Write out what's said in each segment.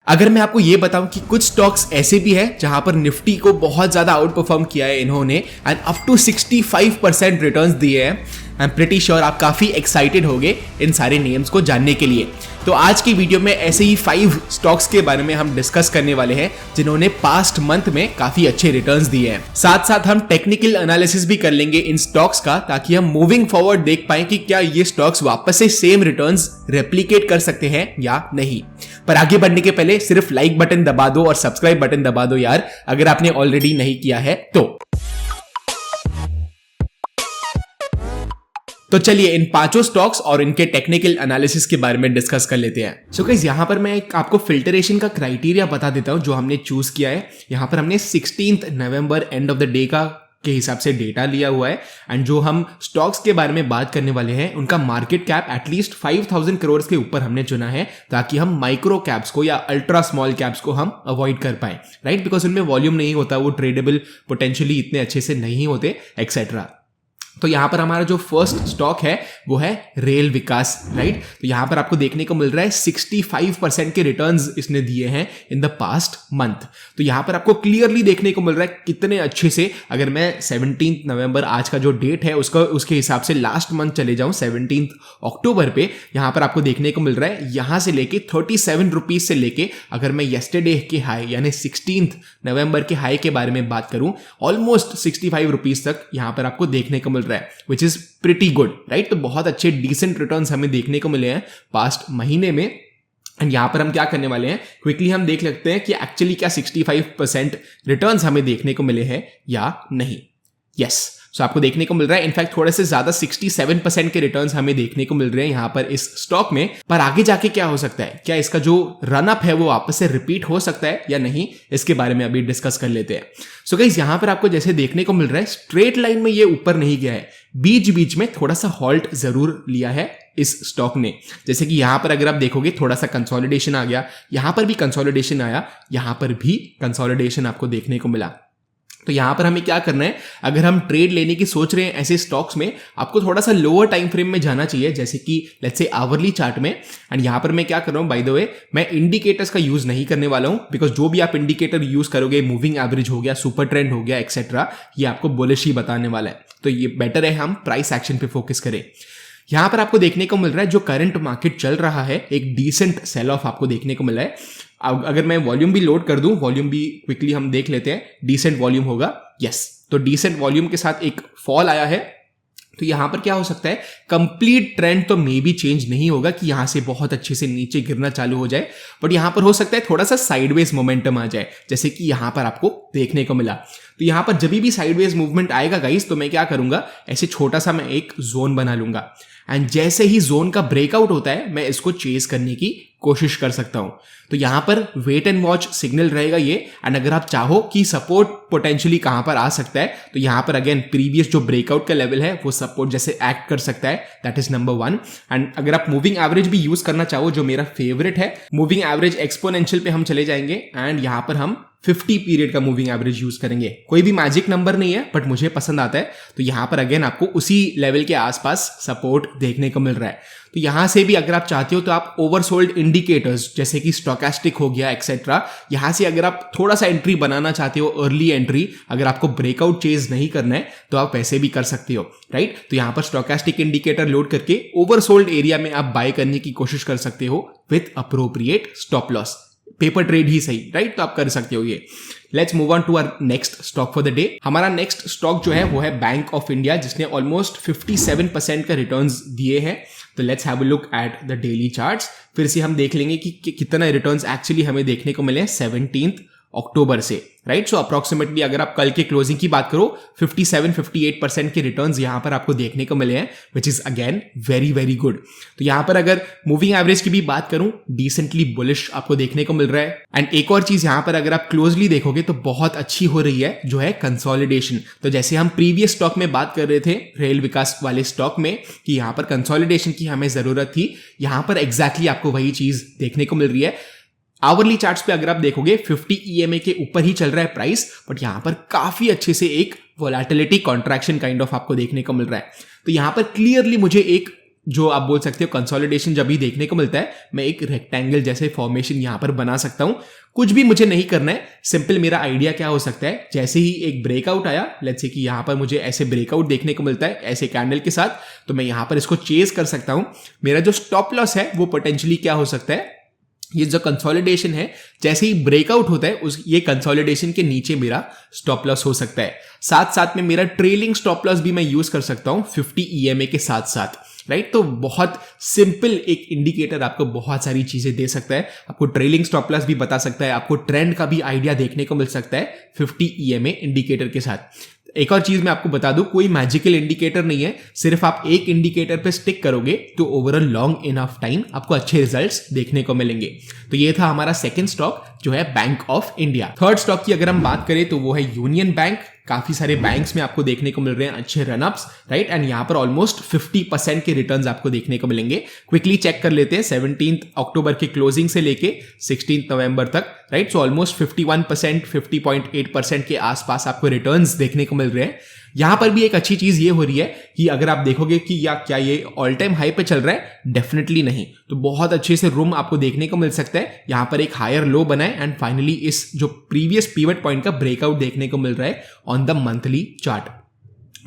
अगर मैं आपको ये बताऊं कि कुछ स्टॉक्स ऐसे भी है जहां पर निफ्टी को बहुत ज्यादा आउट परफॉर्म किया है इन्होंने एंड अप टू 65% रिटर्न्स दिए हैं। आई एम प्रीटी श्योर आप काफी एक्साइटेड होंगे इन सारे नेम्स को जानने के लिए। तो आज की वीडियो में ऐसे ही 5 स्टॉक्स के बारे में हम डिस्कस करने वाले हैं जिन्होंने पास्ट मंथ में काफी अच्छे रिटर्न्स दिए हैं। साथ साथ हम टेक्निकल एनालिसिस भी कर लेंगे इन स्टॉक्स का, ताकि हम मूविंग फॉरवर्ड देख पाए कि क्या ये स्टॉक्स वापस से सेम रिटर्न्स रेप्लिकेट कर सकते हैं या नहीं। पर आगे बढ़ने के पहले सिर्फ लाइक बटन दबा दो और सब्सक्राइब बटन दबा दो यार, अगर आपने ऑलरेडी नहीं किया है तो चलिए इन 5 स्टॉक्स और इनके टेक्निकल एनालिसिस के बारे में डिस्कस कर लेते हैं। सो गाइस, यहां पर मैं एक आपको फिल्टरेशन का क्राइटेरिया बता देता हूं जो हमने चूज किया है। यहां पर हमने 16 नवंबर एंड ऑफ द डे का के हिसाब से डेटा लिया हुआ है एंड जो हम स्टॉक्स के बारे में बात करने वाले हैं उनका मार्केट कैप एटलीस्ट 5000 करोड़ के ऊपर हमने चुना है, ताकि हम माइक्रो कैप्स को या अल्ट्रा स्मॉल कैप्स को हम अवॉइड कर पाए, राइट? बिकॉज उनमें वॉल्यूम नहीं होता, वो ट्रेडेबल पोटेंशियली इतने अच्छे से नहीं होते एक्सेट्रा। तो यहां पर हमारा जो फर्स्ट स्टॉक है वो है रेल विकास, राइट? तो यहां पर आपको देखने को मिल रहा है 65% के रिटर्न्स इसने दिए हैं इन द पास्ट मंथ। तो यहां पर आपको क्लियरली देखने को मिल रहा है कितने अच्छे से, अगर मैं 17 नवंबर आज का जो डेट है उसके हिसाब से लास्ट मंथ चले जाऊं 17 अक्टूबर पे, यहां पर आपको देखने को मिल रहा है यहां से लेके 37 रुपीज से लेके, अगर मैं येस्टरडे के हाई यानी 16 नवंबर के हाई के बारे में बात करूं, ऑलमोस्ट 65 रुपीज तक यहां पर आपको देखने को मिल रहा है, which is pretty good, right? तो बहुत अच्छे डिसेंट रिटर्न्स हमें देखने को मिले हैं पास्ट महीने में। एंड यहां पर हम क्या करने वाले हैं, क्विकली हम देख लेते हैं कि एक्चुअली क्या 65% रिटर्न्स हमें देखने को मिले हैं या नहीं। यस, सो आपको देखने को मिल रहा है इनफैक्ट थोड़े से ज्यादा 67% के रिटर्न्स हमें देखने को मिल रहे हैं यहां पर इस स्टॉक में। पर आगे जाके क्या हो सकता है, क्या इसका जो रन अप है वो वापस से रिपीट हो सकता है या नहीं, इसके बारे में अभी डिस्कस कर लेते हैं। सो गाइस, यहां पर आपको जैसे देखने को मिल रहा है स्ट्रेट लाइन में ये ऊपर नहीं गया है, बीच बीच में थोड़ा सा हॉल्ट जरूर लिया है इस स्टॉक ने। जैसे कि यहां पर अगर आप देखोगे थोड़ा सा कंसोलिडेशन आ गया, यहां पर भी कंसोलिडेशन आया, यहां पर भी कंसोलिडेशन आपको देखने को मिला। तो यहां पर हमें क्या करना है, अगर हम ट्रेड लेने की सोच रहे हैं ऐसे स्टॉक्स में, आपको थोड़ा सा लोअर टाइम फ्रेम में जाना चाहिए, जैसे कि लेट्स से आवरली चार्ट में। एंड यहां पर मैं क्या कर रहा हूं, बाय द वे मैं इंडिकेटर्स का यूज नहीं करने वाला हूं, बिकॉज जो भी आप इंडिकेटर यूज करोगे, मूविंग एवरेज हो गया, सुपर ट्रेंड हो गया एक्सेट्रा, ये आपको बुलिश ही बताने वाला है। तो ये बेटर है हम प्राइस एक्शन पे फोकस करें। यहां पर आपको देखने को मिल रहा है जो करंट मार्केट चल रहा है, एक डिसेंट सेल ऑफ आपको देखने को मिला है। अगर मैं वॉल्यूम भी लोड कर दूं, वॉल्यूम भी क्विकली हम देख लेते हैं, डिसेंट वॉल्यूम होगा। यस, तो डिसेंट वॉल्यूम के साथ एक फॉल आया है। तो यहां पर क्या हो सकता है, कंप्लीट ट्रेंड तो मे बी चेंज नहीं होगा कि यहां से बहुत अच्छे से नीचे गिरना चालू हो जाए, बट यहां पर हो सकता है थोड़ा सा साइडवेज मोमेंटम आ जाए, जैसे कि यहां पर आपको देखने को मिला। तो यहां पर जब भी साइडवेज मूवमेंट आएगा गाइस, तो मैं क्या करूंगा, ऐसे छोटा सा मैं एक जोन बना लूंगा एंड जैसे ही जोन का ब्रेकआउट होता है मैं इसको चेज करने की कोशिश कर सकता हूं। तो यहां पर वेट एंड वॉच सिग्नल रहेगा ये। एंड अगर आप चाहो कि सपोर्ट पोटेंशियली कहां पर आ सकता है, तो यहां पर अगेन प्रीवियस जो ब्रेकआउट का लेवल है वो सपोर्ट जैसे एक्ट कर सकता है, दैट इज नंबर 1। एंड अगर आप मूविंग एवरेज भी यूज करना चाहो, जो मेरा फेवरेट है, मूविंग एवरेज एक्सपोनेंशियल पे हम चले जाएंगे एंड यहां पर हम 50 पीरियड का मूविंग एवरेज यूज करेंगे। कोई भी मैजिक नंबर नहीं है, बट मुझे पसंद आता है। तो यहां पर अगेन आपको उसी लेवल के आसपास सपोर्ट देखने को मिल रहा है। तो यहां से भी अगर आप चाहते हो तो आप ओवरसोल्ड इंडिकेटर्स जैसे कि स्टोकेस्टिक हो गया एक्सेट्रा, यहां से अगर आप थोड़ा सा एंट्री बनाना चाहते हो, अर्ली एंट्री, अगर आपको ब्रेकआउट चेज नहीं करना है तो आप वैसे भी कर सकते हो, राइट? तो यहां पर स्टोकेस्टिक इंडिकेटर लोड करके ओवरसोल्ड एरिया में आप बाय करने की कोशिश कर सकते हो with appropriate stop loss, paper trade ही सही, राइट? तो आप कर सकते हो ये। Let's move on to our next stock for the day. हमारा नेक्स्ट स्टॉक जो है वो है बैंक ऑफ इंडिया, जिसने ऑलमोस्ट 57% का रिटर्न्स दिए हैं। तो let's have a look at the daily charts. फिर से हम देख लेंगे कि कितना रिटर्न्स एक्चुअली हमें देखने को मिले 17 अक्टूबर से, राइट? सो अप्रोक्सीमेटली अगर आप कल के क्लोजिंग की बात करो, 57-58% के रिटर्न्स यहां पर आपको देखने को मिले हैं, which is again very very good. तो यहां पर अगर मूविंग एवरेज की भी बात करूं, डिसेंटली बुलिश आपको देखने को मिल रहा है। एंड एक और चीज यहां पर अगर आप क्लोजली देखोगे तो बहुत अच्छी हो रही है, जो है कंसोलिडेशन। तो जैसे हम प्रीवियस स्टॉक में बात कर रहे थे, रेल विकास वाले स्टॉक में, कि यहां पर कंसोलिडेशन की हमें जरूरत थी, यहां पर एग्जैक्टली आपको वही चीज देखने को मिल रही है। आवरली चार्ट्स पे अगर आप देखोगे 50 EMA के ऊपर ही चल रहा है प्राइस, बट यहां पर काफी अच्छे से एक वोलेटिलिटी कॉन्ट्रैक्शन काइंड ऑफ आपको देखने को मिल रहा है। तो यहां पर क्लियरली मुझे एक जो आप बोल सकते हो कंसोलिडेशन जब भी देखने को मिलता है, मैं एक रेक्टेंगल जैसे फॉर्मेशन यहां पर बना सकता हूं। कुछ भी मुझे नहीं करना है, सिंपल मेरा आइडिया क्या हो सकता है, जैसे ही एक ब्रेकआउट आया, लेट्स से कि यहां पर मुझे ऐसे ब्रेकआउट देखने को मिलता है ऐसे कैंडल के साथ, तो मैं यहां पर इसको चेज कर सकता हूं। मेरा जो स्टॉप लॉस है वो पोटेंशियली क्या हो सकता है, ये जो कंसोलिडेशन है जैसे ही ब्रेकआउट होता है उस ये कंसोलिडेशन के नीचे मेरा स्टॉप लॉस हो सकता है। साथ साथ में मेरा ट्रेलिंग स्टॉप लॉस भी मैं यूज कर सकता हूं 50 EMA के साथ साथ, राइट। तो बहुत सिंपल एक इंडिकेटर आपको बहुत सारी चीजें दे सकता है, आपको ट्रेलिंग स्टॉप लॉस भी बता सकता है, आपको ट्रेंड का भी आइडिया देखने को मिल सकता है 50 EMA इंडिकेटर के साथ। एक और चीज मैं आपको बता दूं, कोई मैजिकल इंडिकेटर नहीं है, सिर्फ आप एक इंडिकेटर पे स्टिक करोगे तो ओवरऑल लॉन्ग इनफ टाइम आपको अच्छे रिजल्ट्स देखने को मिलेंगे। तो ये था हमारा सेकंड स्टॉक जो है Bank of India. Third stock की अगर हम बात करें तो वो है यूनियन बैंक। काफी सारे बैंक्स में आपको देखने को मिल रहे हैं अच्छे रनअप्स, राइट, एंड यहां पर ऑलमोस्ट 50% के रिटर्न्स आपको देखने को मिलेंगे। क्विकली चेक कर लेते हैं 17 अक्टूबर के क्लोजिंग से लेके 16 नवंबर तक, राइट। सो ऑलमोस्ट 51%, 50.8% के आसपास आपको रिटर्न्स देखने को मिल रहे हैं। यहां पर भी एक अच्छी चीज ये हो रही है कि अगर आप देखोगे कि या क्या ये ऑल टाइम हाई पे चल रहा है, डेफिनेटली नहीं, तो बहुत अच्छे से रूम आपको देखने को मिल सकता है। यहां पर एक हायर लो बना है एंड फाइनली इस जो प्रीवियस पिवट पॉइंट का ब्रेकआउट देखने को मिल रहा है on the monthly chart.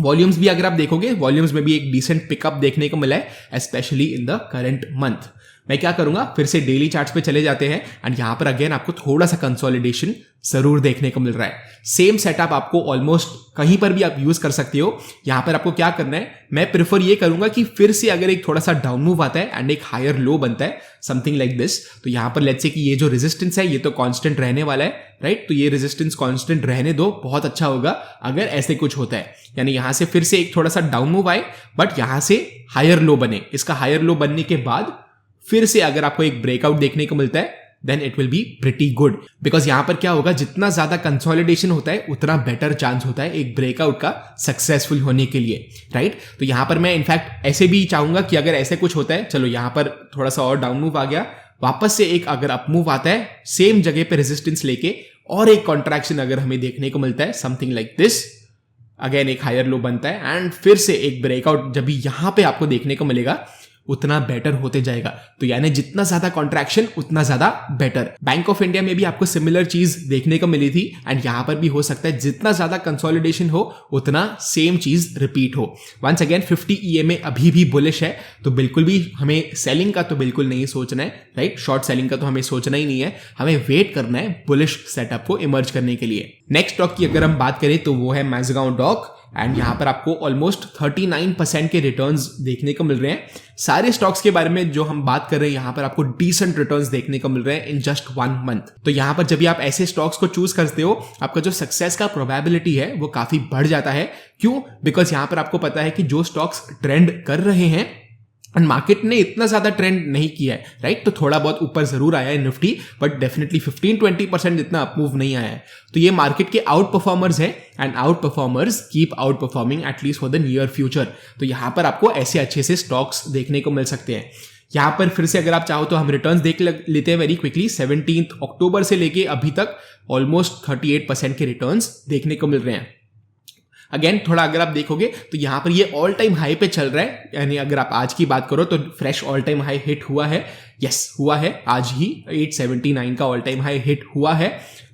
Volumes भी अगर आप देखोगे, वॉल्यूम्स में भी एक डिसेंट पिकअप देखने को मिला है specially in the current month. मैं क्या करूंगा, फिर से डेली चार्ट्स पे चले जाते हैं एंड यहां पर अगेन आपको थोड़ा सा कंसोलिडेशन जरूर देखने को मिल रहा है। सेम सेटअप आपको ऑलमोस्ट कहीं पर भी आप यूज कर सकते हो। यहां पर आपको क्या करना है, मैं प्रेफर ये करूंगा कि फिर से अगर एक थोड़ा सा डाउन मूव आता है एंड एक हायर लो बनता है समथिंग लाइक दिस, तो यहां पर लेट्स से कि ये जो रेजिस्टेंस है ये तो कांस्टेंट रहने वाला है, राइट। तो ये रेजिस्टेंस कांस्टेंट रहने दो, बहुत अच्छा होगा अगर ऐसे कुछ होता है, यानी यहां से फिर से एक थोड़ा सा डाउन मूव आए बट यहां से हायर लो बने। इसका हायर लो बनने के बाद फिर से अगर आपको एक ब्रेकआउट देखने को मिलता है then it will be pretty good, because यहां पर क्या होगा, जितना ज्यादा कंसोलिडेशन होता है उतना बेटर चांस होता है एक ब्रेकआउट का सक्सेसफुल होने के लिए, राइट। तो यहां पर मैं इनफैक्ट ऐसे भी चाहूंगा कि अगर ऐसे कुछ होता है, चलो यहां पर थोड़ा सा और डाउन मूव आ गया, वापस से एक अगर अप मूव आता है सेम जगह पे रेजिस्टेंस लेके और एक कॉन्ट्रैक्शन अगर हमें देखने को मिलता है समथिंग लाइक दिस, अगेन एक हायर लो बनता है एंड फिर से एक ब्रेकआउट जब भी यहां पे आपको देखने को मिलेगा उतना बेटर होते जाएगा। तो यानी जितना ज्यादा कॉन्ट्रैक्शन उतना ज्यादा बेटर। बैंक ऑफ इंडिया में भी आपको सिमिलर चीज देखने को मिली थी एंड यहां पर भी हो सकता है जितना ज्यादा कंसोलिडेशन हो उतना सेम चीज रिपीट हो। वंस अगेन 50 EMA अभी भी बुलिश है, तो बिल्कुल भी हमें सेलिंग का तो बिल्कुल नहीं सोचना है, राइट। शॉर्ट सेलिंग का तो हमें सोचना ही नहीं है, हमें वेट करना है बुलिश सेटअप को इमर्ज करने के लिए। नेक्स्ट स्टॉक की अगर हम बात करें तो वो है मैज़गांव डॉक एंड यहां पर आपको ऑलमोस्ट 39% के रिटर्न्स देखने को मिल रहे हैं। सारे स्टॉक्स के बारे में जो हम बात कर रहे हैं यहां पर आपको डिसेंट रिटर्न्स देखने को मिल रहे हैं इन जस्ट 1 मंथ। तो यहां पर जब भी आप ऐसे स्टॉक्स को चूज करते हो आपका जो सक्सेस का प्रोबेबिलिटी है वो काफी बढ़ जाता है। क्यों? बिकॉज यहां पर आपको पता है कि जो स्टॉक्स ट्रेंड कर रहे हैं एंड मार्केट ने इतना ज्यादा ट्रेंड नहीं किया है, राइट। तो थोड़ा बहुत ऊपर जरूर आया है निफ्टी, बट डेफिनेटली 15-20% जितना अप मूव नहीं आया है। तो ये मार्केट के आउट परफॉर्मर्स है and out performers keep out performing at least for the near future. तो यहां पर आपको ऐसे अच्छे से स्टॉक्स देखने को मिल सकते हैं। यहां पर फिर से अगर आप चाहो तो हम रिटर्न्स देख लेते हैं वेरी क्विकली। 17 अक्टूबर से लेके अभी तक ऑलमोस्ट 38% के रिटर्न्स देखने को मिल रहे हैं। अगेन थोड़ा अगर आप देखोगे तो यहां पर ये ऑल टाइम हाई पे चल रहा है, यानी अगर आप आज की बात करो तो fresh all time high hit हुआ है, यस हुआ है आज ही 879 का ऑल टाइम हाई हिट हुआ है।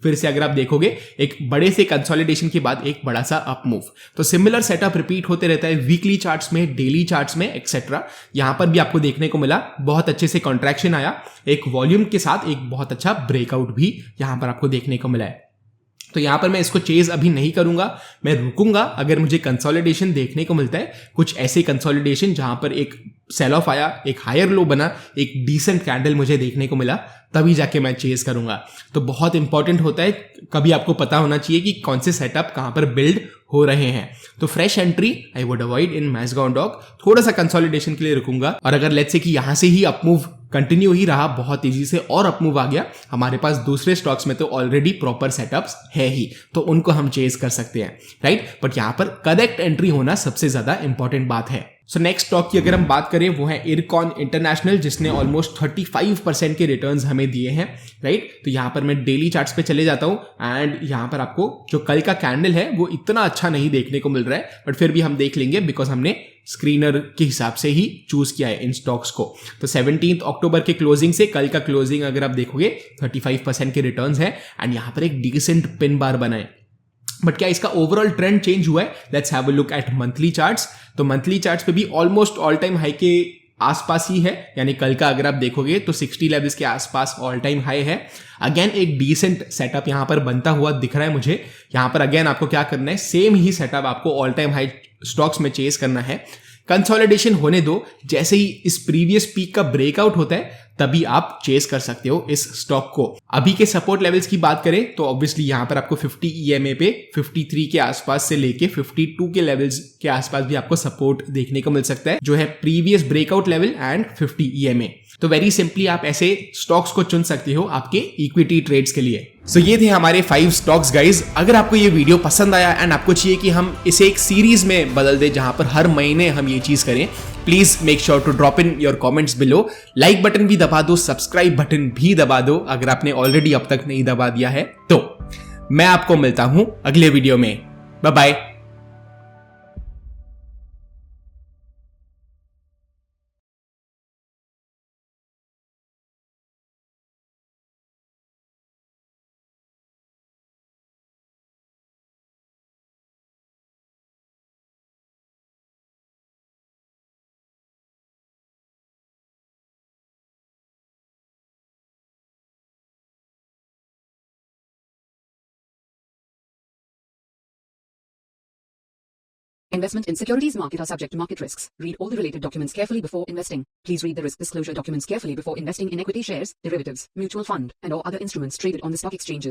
फिर से अगर आप देखोगे एक बड़े से कंसोलिडेशन के बाद एक बड़ा सा अप मूव। तो सिमिलर सेटअप रिपीट होते रहता है वीकली चार्ट्स में, डेली चार्ट्स में एक्सेट्रा। यहां पर भी आपको देखने को मिला बहुत अच्छे से कॉन्ट्रैक्शन आया, एक वॉल्यूम के साथ एक बहुत अच्छा ब्रेकआउट भी यहां पर आपको देखने को मिला है। तो यहां पर मैं इसको चेज अभी नहीं करूंगा, मैं रुकूंगा अगर मुझे कंसोलिडेशन देखने को मिलता है, कुछ ऐसे कंसोलिडेशन जहां पर एक सेल ऑफ आया, एक हायर लो बना, एक डिसेंट कैंडल मुझे देखने को मिला, तभी जाके मैं चेज करूंगा। तो बहुत इंपॉर्टेंट होता है, कभी आपको पता होना चाहिए कि कौन से सेटअप कहां पर बिल्ड हो रहे हैं। तो fresh entry I would avoid in Mazagon Dock, थोड़ा सा कंसोलिडेशन के लिए रुकूंगा। और अगर लेट्स से कि यहां से ही अपमूव कंटिन्यू ही रहा बहुत तेजी से और अपमूव आ गया, हमारे पास दूसरे स्टॉक्स में तो ऑलरेडी प्रॉपर सेटअप्स है ही, तो उनको हम चेज कर सकते हैं, राइट। बट यहां पर करेक्ट एंट्री होना सबसे ज्यादा इंपॉर्टेंट बात है। सो नेक्स्ट स्टॉक की अगर हम बात करें वो है इरकॉन इंटरनेशनल, जिसने ऑलमोस्ट 35% के रिटर्न्स हमें दिए हैं, राइट। तो यहाँ पर मैं डेली चार्ट्स पे चले जाता हूँ एंड यहाँ पर आपको जो कल का कैंडल है वो इतना अच्छा नहीं देखने को मिल रहा है, बट फिर भी हम देख लेंगे बिकॉज हमने स्क्रीनर के हिसाब से ही चूज किया है इन स्टॉक्स को। तो 17 अक्टूबर के क्लोजिंग से कल का क्लोजिंग अगर आप देखोगे 35% के रिटर्न्स है एंड यहाँ पर एक डिसेंट पिन बार बना है। बट क्या इसका ओवरऑल ट्रेंड चेंज हुआ है? Let's have a look eight monthly charts. तो मंथली चार्ट्स पे भी ऑलमोस्ट ऑल टाइम हाई के आसपास ही है, यानी कल का अगर आप देखोगे तो 60 लेवल्स के आसपास ऑल टाइम हाई है। अगेन एक डिसेंट सेटअप यहां पर बनता हुआ दिख रहा है मुझे। यहां पर अगेन आपको क्या करना है, सेम ही सेटअप आपको ऑल टाइम हाई स्टॉक्स में चेस करना है। कंसोलिडेशन होने दो, जैसे ही इस प्रीवियस पीक का ब्रेकआउट होता है तभी आप चेस कर सकते हो इस स्टॉक को। अभी के सपोर्ट लेवल्स की बात करें तो ऑब्वियसली यहां पर आपको 50 EMA पे 53 के आसपास से लेके 52 के लेवल्स के आसपास भी आपको सपोर्ट देखने को मिल सकता है, जो है previous breakout level and 50 EMA। तो वेरी सिंपली आप ऐसे स्टॉक्स को चुन सकते हो आपके इक्विटी ट्रेड्स के लिए। सो ये थे हमारे 5 स्टॉक्स गाइज। अगर आपको ये वीडियो पसंद आया एंड आपको चाहिए कि हम इसे एक सीरीज में बदल दें जहां पर हर महीने हम ये चीज करें, please make sure to drop in your comments below. Like button भी दबा दो, सब्सक्राइब बटन भी दबा दो अगर आपने ऑलरेडी अब तक नहीं दबा दिया है तो। मैं आपको मिलता हूं अगले वीडियो में। Bye bye. Investment in securities market are subject to market risks. Read all the related documents carefully before investing. Please read the risk disclosure documents carefully before investing in equity shares, derivatives, mutual fund, and or other instruments traded on the stock exchanges.